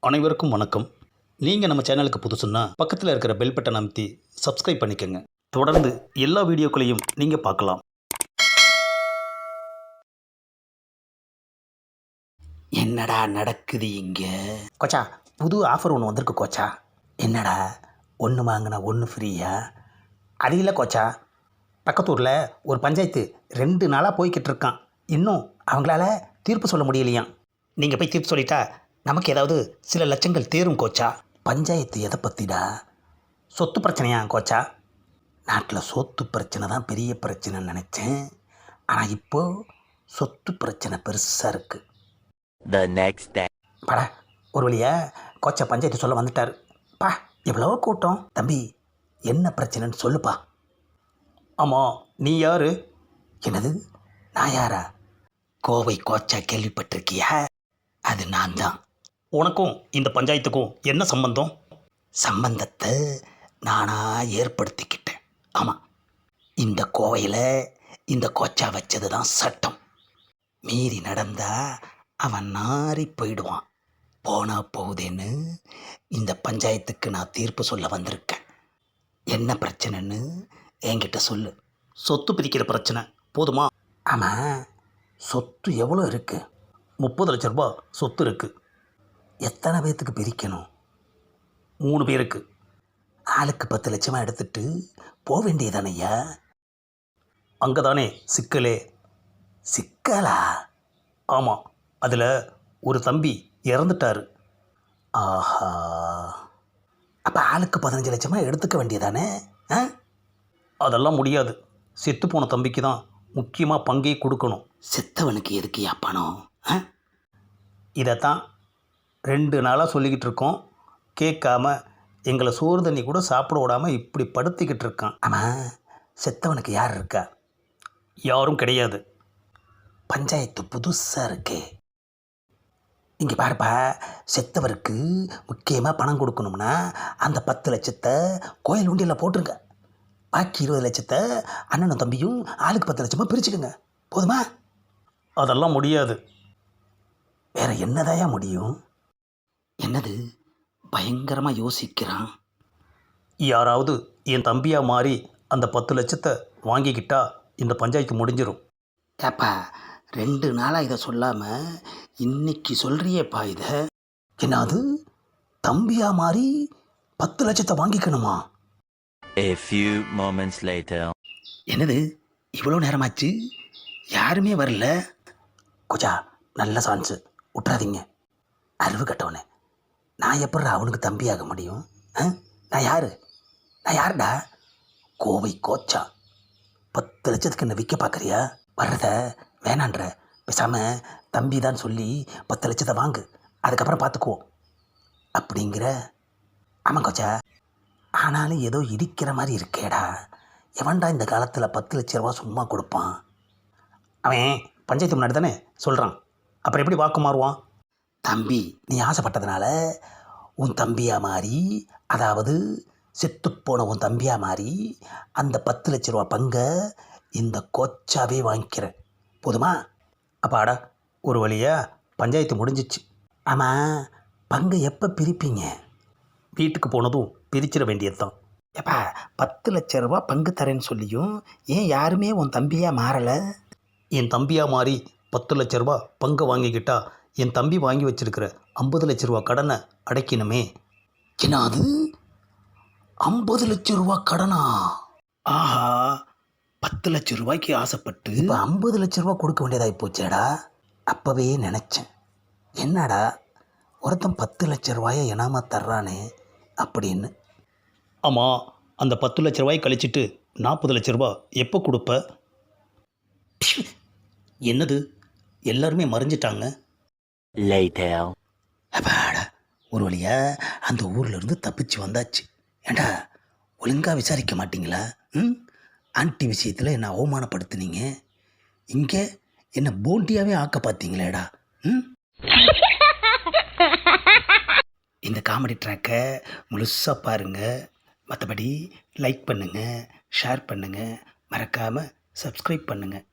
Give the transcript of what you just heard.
அனைவருக்கும் வணக்கம். நீங்கள் நம்ம சேனலுக்கு புதுசுன்னா பக்கத்தில் இருக்கிற பெல் பட்டன் அமைத்தி சப்ஸ்கிரைப் பண்ணிக்கோங்க. தொடர்ந்து எல்லா வீடியோக்களையும் நீங்கள் பார்க்கலாம். என்னடா நடக்குது இங்கே? கோச்சா, புது ஆஃபர் ஒன்று வந்திருக்கு கோச்சா. என்னடா, ஒன்று வாங்கினா ஒன்று ஃப்ரீயா? அது இல்லை கோச்சா, பக்கத்தூரில் ஒரு பஞ்சாயத்து 2 நாளாக போய்கிட்டு இருக்கான். இன்னும் அவங்களால தீர்ப்பு சொல்ல முடியலையாம். நீங்கள் போய் தீர்ப்பு சொல்லிட்டா நமக்கு ஏதாவது சில லட்சங்கள் தேரும் கோச்சா. பஞ்சாயத்து எதை பற்றிடா? சொத்து பிரச்சனையா கோச்சா? நாட்டில் சொத்து பிரச்சனை தான் பெரிய பிரச்சனைன்னு நினச்சேன். ஆனால் இப்போது சொத்து பிரச்சனை பெருசாக இருக்குது. The next day. படா, ஒரு வழியா கோச்சா பஞ்சாயத்து சொல்ல வந்துட்டார். பா, எவ்வளோ கூட்டம். தம்பி, என்ன பிரச்சனைன்னு சொல்லுப்பா. ஆமாம், நீ யார்? என்னது, நான் யாரா? கோவை கோச்சா கேள்விப்பட்டிருக்கியா? அது நான் தான். உனக்கும் இந்த பஞ்சாயத்துக்கும் என்ன சம்பந்தம்? சம்பந்தத்தை நானாக ஏற்படுத்திக்கிட்டேன். ஆமாம், இந்த கோவையில் இந்த கோச்சா வச்சது தான் சட்டம். மீறி நடந்தா அவன் நாறி போயிடுவான். போனா போகுதேன்னு இந்த பஞ்சாயத்துக்கு நான் தீர்ப்பு சொல்ல வந்திருக்கேன். என்ன பிரச்சனைன்னு என்கிட்ட சொல்லு. சொத்து பிரிக்கிற பிரச்சனை போதுமா? ஆமாம், சொத்து எவ்வளோ இருக்குது? 30 லட்ச ரூபா சொத்து இருக்குது. எத்தனை பேர்த்துக்கு பிரிக்கணும்? 3 பேருக்கு. ஆளுக்கு 10 லட்சமாக எடுத்துட்டு போக வேண்டியதானையா? அங்கே தானே சிக்கலே. சிக்கலா? ஆமாம், அதில் ஒரு தம்பி இறந்துட்டார். ஆஹா, அப்போ ஆளுக்கு 15 லட்சமாக எடுத்துக்க வேண்டியதானே? ஆ, அதெல்லாம் முடியாது. செத்து போன தம்பிக்கு தான் முக்கியமாக பங்கே கொடுக்கணும். செத்தவனுக்கு எதுக்குயா பணம்? ஆ, இதைத்தான் 2 நாளாக சொல்லிக்கிட்டு இருக்கோம். கேட்காம எங்களை சோறு தண்ணி கூட சாப்பிட விடாமல் இப்படி படுத்திக்கிட்டு இருக்கான். ஆமாம், செத்தவனுக்கு யார் இருக்கா? யாரும் கிடையாது. பஞ்சாயத்து புதுசாக இருக்கே. இங்கே பாருப்பா, செத்தவருக்கு முக்கியமாக பணம் கொடுக்கணும்னா அந்த 10 லட்சத்தை கோயில் உண்டியில் போட்டுருங்க. பாக்கி 20 லட்சத்தை அண்ணனும் தம்பியும் ஆளுக்கு 10 லட்சமாக பிரிச்சுக்கோங்க. போதுமா? அதெல்லாம் முடியாது. வேற என்னதாயா முடியும்? என்னது, பயங்கரமாக யோசிக்கிறான். யாராவது என் தம்பியாக மாறி அந்த 10 லட்சத்தை வாங்கிக்கிட்டா இந்த பஞ்சாயத்து முடிஞ்சிடும். ஏப்பா, 2 நாளாக இதை சொல்லாமல் இன்னைக்கு சொல்கிறியேப்பா இதை. என்னது, தம்பியா மாறி 10 லட்சத்தை வாங்கிக்கணுமா? A few moments later. என்னது, இவ்வளோ நேரமாச்சு, யாருமே வரல? கொச்சா, நல்ல சான்ஸு, விட்றாதீங்க. அறிவு கட்டவனே, நான் எப்படி அவனுக்கு தம்பியாக முடியும்? நான் யாருடா? கோவை கோச்சா. 10 லட்சத்துக்கு என்ன விற்க பார்க்குறியா? வர்றத வேணான்ற, பேசாமல் தம்பி தான் சொல்லி 10 லட்சத்தை வாங்கு, அதுக்கப்புறம் பார்த்துக்குவோம் அப்படிங்கிற. ஆமாம் கோச்சா, ஆனாலும் ஏதோ இடிக்கிற மாதிரி இருக்கேடா. எவன்டா இந்த காலத்தில் 10 லட்ச ரூபா சும்மா கொடுப்பான்? அவன் பஞ்சாயத்து முன்னாடி தானே சொல்கிறான், அப்புறம் எப்படி வாக்கு மாறுவான்? தம்பி, நீ ஆசைப்பட்டதுனால உன் தம்பியாக மாறி, அதாவது செத்துப்போன உன் தம்பியாக மாறி அந்த 10 லட்ச ரூபா பங்கை இந்த கோச்சாவே வாங்கிக்கிறேன். போதுமா? அப்பாடா, ஒரு வழியாக பஞ்சாயத்து முடிஞ்சிச்சு. ஆமாம், பங்கை எப்போ பிரிப்பீங்க? வீட்டுக்கு போனதும் பிரிச்சிட வேண்டியது தான். எப்பா, 10 லட்ச ரூபா பங்கு தரேன்னு சொல்லியும் ஏன் யாருமே உன் தம்பியாக மாறலை? என் தம்பியாக மாறி 10 லட்ச ரூபா பங்கை வாங்கிக்கிட்டா என் தம்பி வாங்கி வச்சிருக்கிற 50 லட்ச ரூபா கடனை அடைக்கணுமே. என்ன அது, 50 லட்ச ரூபா கடனா? ஆஹா, 10 லட்ச ரூபாய்க்கு ஆசைப்பட்டு இப்போ 50 லட்ச ரூபா கொடுக்க வேண்டியதாகி போச்சேடா. அப்போவே நினச்சேன், என்னடா ஒருத்தன் 10 லட்ச ரூபாயை இனாமா தர்றானே அப்படின்னு. ஆமாம், அந்த 10 லட்ச ரூபாய் கழிச்சிட்டு 40 லட்ச ரூபா எப்போ கொடுப்ப? என்னது, எல்லாருமே மறைஞ்சிட்டாங்க. Later. அப்பாடா, ஒரு வழியா அந்த ஊர்லேருந்து தப்பிச்சு வந்தாச்சு. ஏண்டா, ஒழுங்காக விசாரிக்க மாட்டிங்களா? ஆன்ட்டி விஷயத்தில் என்னை அவமானப்படுத்துனீங்க, இங்கே என்னை போண்டியாகவே ஆக்க பார்த்தீங்களேடா. இந்த காமெடி ட்ராக்கை முழுசாக பாருங்கள். மற்றபடி லைக் பண்ணுங்கள், ஷேர் பண்ணுங்கள், மறக்காமல் சப்ஸ்கிரைப் பண்ணுங்கள்.